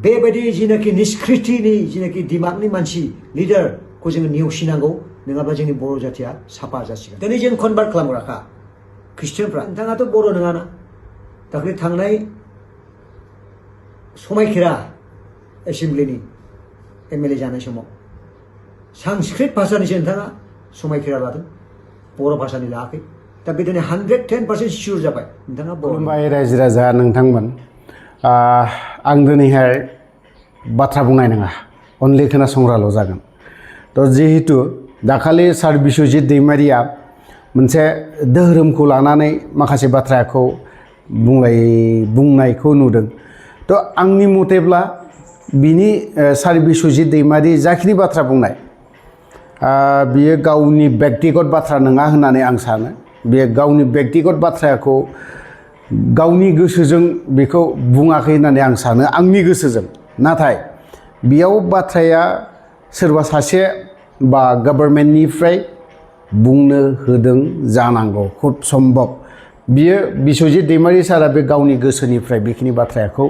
बेबायदि जिनाखि निष्कृतिनि जिनाखि दिमागनि मानसि लिडारखौ जोङो नेवसिनांगौ नङाब्ला जोंनि बर' जाथिया साफा जासिगोन दिनै जों कनभार्ट खालामग्राखा ख्रिस्टियानफ्रा नोंथाङाथ' बर' नङाना दाख्लै थांनाय समायखेरा एसेमब्लिनि एमएलए जानाय समाव संस्कृत भाषानिसो नोंथाङा समायखेरा लादों बर' भाषानि लायाखै दा बे दिनै 110% सियर जाबाय नोंथाङा खुलुमबाय रायजो राजा नोंथांमोन आं दिनैहाय बाथ्रा बुंनाय नङा अनलि खोनासंग्राल' जागोन थ' जिहेतु दाखालि सार बिस्वजित दैमारिया मोनसे धोरोमखौ लानानै माखासे बाथ्राखौ बुंनायखौ नुदों थ' आंनि मथेब्ला बिनि सार बिस्वजित दैमारि जाखिनि बाथ्रा बुंनाय बियो गावनि व्यक्तिगत बाथ्रा नङा होननानै आं सानो बे गावनि व्यक्तिगत बाथ्राखौ गावनि गोसोजों बेखौ बुङाखै होननानै आं सानो आंनि गोसोजों नाथाय बेयाव बाथ्राया सोरबा सासे बा गभर्नमेन्टनिफ्राय बुंनो होदों जानांगौ खुब सम्भब बियो बिस्वजित दैमारि सारा बे गावनि गोसोनिफ्राय बेखिनि बाथ्राखौ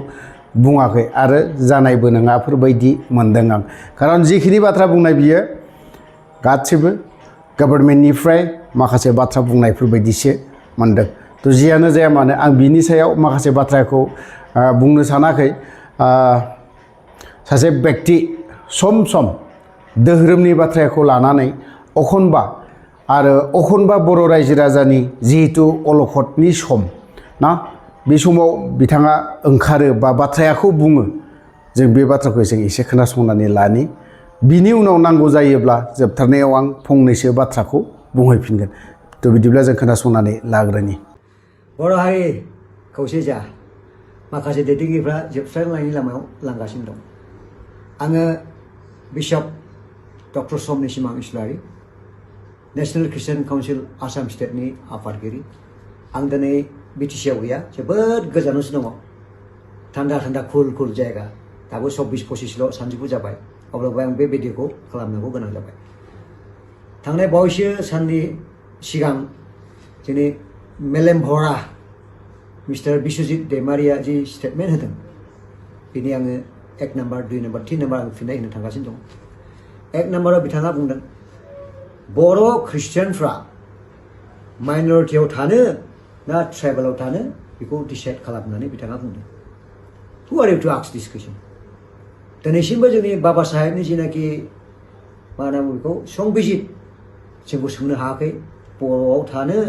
बुङाखै आरो जानायबो नङाफोरबायदि मोनदों आं खारन जिखिनि बाथ्रा बुंनाय बियो गासिबो गभर्नमेन्टनिफ्राय माखासे बाथ्रा बुंनायफोरबायदिसो मोनदों थ' जियानो जाया मानो आं बिनि सायाव माखासे बाथ्राखौ बुंनो सानाखै सासे व्यक्ति सम सम धोरोमनि बाथ्राखौ लानानै अखनबा बर' रायजो राजानि जिहेतु अलखदनि सम ना बे समाव बिथाङा ओंखारो बा बाथ्राखौ बुङो जों बे बाथ्राखौ जों एसे खोनासंनानै लानि बिनि उनाव नांगौ जायोब्ला जोबथारनायाव आं फंनैसो बाथ्राखौ बुंहैफिनगोन थ' बिदिब्ला जों खोनासंनानै लाग्रोनि बर' हारि खौसे जा माखासे दैदेनगिरिफ्रा जोबस्रांलांनायनि लामायाव लांगासिनो दं आङो बिशप डक्टर समनि सिमां इस्लारि नेशनेल ख्रिस्टियान काउन्सिल आसाम स्टेटनि आफादगिरि आं दिनै बिटिसिआव गैया जोबोद गोजानावसो दङ थान्दा थान्दा कुल जायगा दाबो 24-25 सानजौफु जाबाय अब्लाबो आं बे भिडिअखौ खालामनांगौ गोनां जाबाय थांनाय बावैसो साननि सिगां जोंनि मेलेम भरा मिस्टार बिस्वजित दैमारिया जि स्टेटमेन्ट होदों बेनि आङो 1 नाम्बार 2 नाम्बार 3 नाम्बार आं फिननाय होनो थांगासिनो दं 1 नाम्बाराव बिथाङा बुंदों बर' ख्रिस्टियानफ्रा माइनरिटियाव थानो ना ट्राइबेलाव थानो बेखौ डिसाइड खालामनानै बिथाङा बुंदों हु आर इउ टु आस्क दिस कुइसन दिनैसिमबो जोंनि बाबा साहेबनि जिनाखि मा होनना बुङो बेखौ संबिजित जोंखौ सोंनो हायाखै बर'आव थानो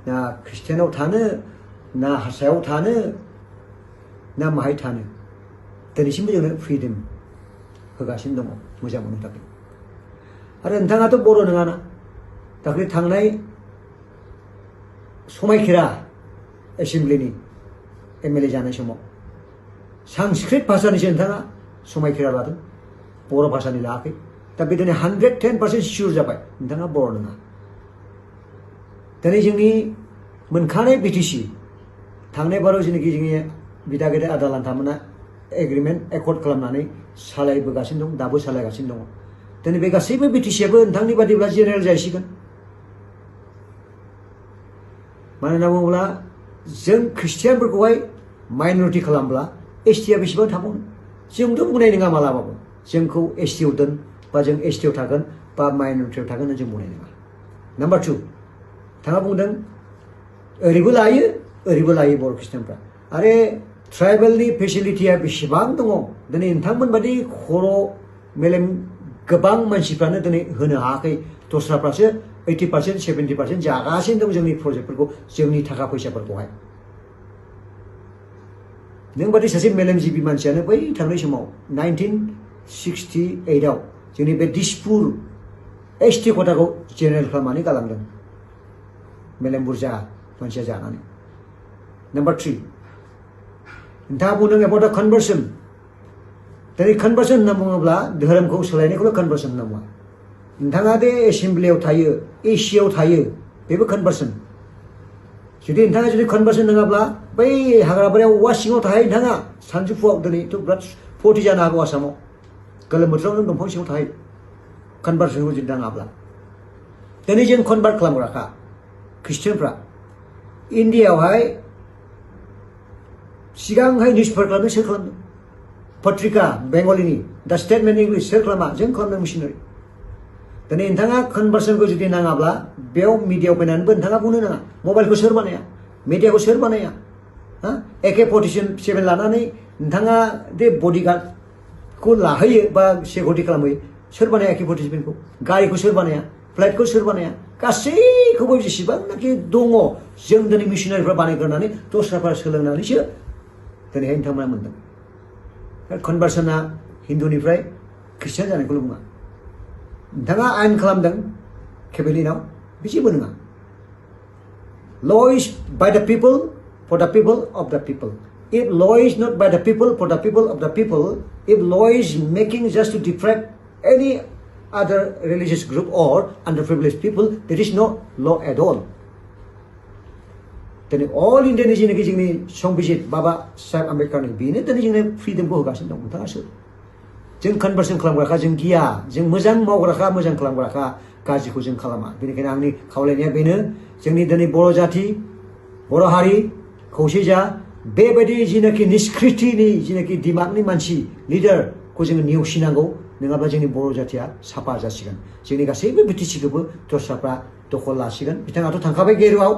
ना ख्रिस्टियानाव थानो ना हारसायाव थानो ना माहाय थानो दिनैसिमबो जोंनो फ्रिदम होगासिनो दङ मोजां मोननो थाखाय आरो नोंथाङाथ' बर' नङाना दाख्लै थांनाय समायखेरा एसेमब्लिनि एमएलए जानाय समाव संस्कृत भाषानिसो नोंथाङा समायखेरा लादों बर' भाषानि लायाखै दा बे दिनै 110% सियर जाबाय नोंथाङा बर' नङा दिनै जोंनि मोनखानाय बिटिसि थांनाय बाराव जेनाखि जोंनि बिदा गेदेर आदा लान्थामोना एग्रिमेन्ट एकर्ड खालामनानै सालायबोगासिनो दं दाबो सालायगासिनो दङ दिनै बे गासैबो बिटिसिआबो नोंथांनि बादिब्ला जेनेरेल जाहैसिगोन मानो होनना बुङोब्ला जों ख्रिस्टियानफोरखौहाय माइनरिटि खालामब्ला एसटिआ बेसेबां थाबावनो जोंथ' बुंनाय नङा मालाबाबो जोंखौ एसटिआव दोन बा जों एसटिआव थागोन बा माइनरिटियाव थागोन होनना जों बुंनाय नङा नाम्बार 2 बिथाङा बुंदों ओरैबो लायो बर' ख्रिस्टियानफ्रा आरो ट्राइबेलनि फेसिलिटिया बेसेबां दङ दिनै नोंथांमोन बादि खर' मेलेम गोबां मानसिफ्रानो दिनै होनो हायाखै दस्राफ्रासो 80% 70% जागासिनो दं जोंनि प्रजेक्टफोरखौ जोंनि थाखा फैसाफोरखौहाय नों बादि सासे मेलेमजिबि मानसियानो बै थांनाय समाव 1968आव जोंनि बे दिसपुर एसटि खथाखौ जेनेरेल खालामनानै गालांदों मेलेम बुरजा मानसिया जानानै नाम्बार 3 नोंथाङा बुंदों एबाउट द कनभार्सन दिनै कनभार्सन होनना बुङोब्ला धोरोमखौ सोलायनायखौल' कनभार्सन होनना बुङा नोंथाङा दे एसेमब्लियाव थायो एसियाव थायो बेबो कनभार्सन जुदि नोंथाङा जुदि कनभार्सन नङाब्ला बै हाग्राबारियाव औवा सिङाव थाहाय नोंथाङा सानजौफुआव दिनैथ' बिराद 40 जानो हागौ आसामाव गोलोम बोथोराव नों दंफां सिङाव थाहाय कनभार्सनखौ जुदि नाङाब्ला दिनै जों कनभार्ट खालामग्राखा ख्रिस्टियानफ्रा इन्डियायावहाय सिगांहाय निउसपेपार खालामदों सोर खालामदों पत्रिका बेंगलिनि दा स्टेटमेन्ट इंलिश सोर खालामा जों खालामदों मिशनारि दिनै नोंथाङा कनभार्सनखौ जुदि नाङाब्ला बेयाव मिडियायाव फैनानैबो नोंथाङा बुंनो नाङा मबाइलखौ सोर बानाया मिडियाखौ सोर बानाया AK-47 लानानै नोंथाङा दे बडिगार्डखौ लाहोयो बा सिकिउरिटि खालामहोयो सोर बानाया AK-47 खौ गारिखौ सोर बानाया फ्लाइटखौ सोर बानाया गासैखौबो जेसेबांनाखि दङ जों दिनै मिशनारिफ्रा बानायग्रोनानै दस्राफ्रा सोलोंनानैसो दिनैहाय नोंथांमोना मोनदों कनभार्सना हिन्दुनिफ्राय ख्रिस्टियान जानायखौल' बुङा नोंथाङा आयेन खालामदों केबिनेटआव बे जेबो नङा law is by the people for the people of the people if law is not by the people for the people of the people if law is making just to detract any other religious group or underprivileged people there is no law at all दिनै अल इन्डियानि जेनाखि जोंनि संबिजित बाबा साहेब आम्बेडकारनि बेनो दिनै जोंनो फ्रिदमखौ होगासिनो दं नोंथाङा सोर जों कनभार्सन खालामग्राखा जों गिया जों मोजां मावग्राखा मोजां खालामग्राखा गाज्रिखौ जों खालामा बेनिखायनो आंनि खावलायनाया बेनो जोंनि दिनै बर' जाथि बर' हारि खौसे जा बेबायदि जेनाखि निष्कृतिनि जेनाखि दिमागनि मानसि लिडारखौ जोङो नेवसिनांगौ नङाब्ला जोंनि बर' जाथिया साफा जासिगोन जोंनि गासैबो बिटिसिखौबो दस्राफ्रा दखल लासिगोन बिथाङाथ' थांखाबाय गेरुआव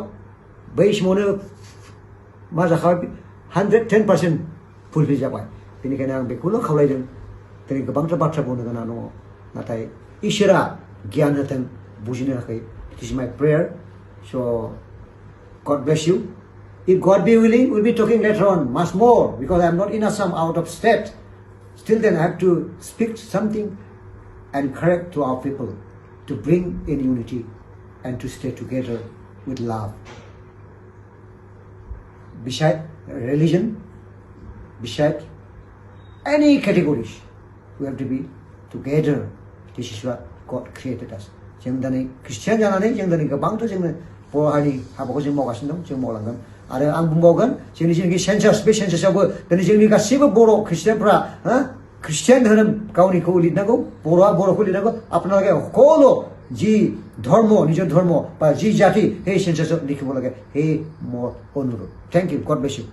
बै समावनो मा जाखाबाय 110% फुलफिल जाबाय बेनिखायनो आं बेखौल' खावलायदों दिनै गोबांथार बाथ्रा बुंनो गोनां दङ नाथाय इसोरा गियान होथों बुजिनो थाखाय इट इज माय prayer is' God bless you if God be willing we'll be talking later on much more because I'm not in Assam out of state still then I have to speak something and correct to our people to bring in unity and to stay together with love beside religion beside any categories we have to be together this is what God created us जों दिनै Christian जानानै जों दिनै गोबांथार जोङो बर' हारिनि हाबाखौ जों मावगासिनो दं जों मावलांगोन आरो आं बुंबावगोन जोंनि जेनाखि सेन्सास बे सेन्सासआवबो दिनै जोंनि गासैबो बर' ख्रिस्टियानफ्रा ख्रिस्टियान धोरोम गावनिखौ लिरनांगौ बर'आ बर'खौ लिरनांगौ আপোনালোকে সকলো যি ধৰ্ম নিজৰ ধৰ্ম বা যি জাতি সেই সেন্সাছত লিখিব লাগে সেই মোৰ অনুৰোধ thank you God bless you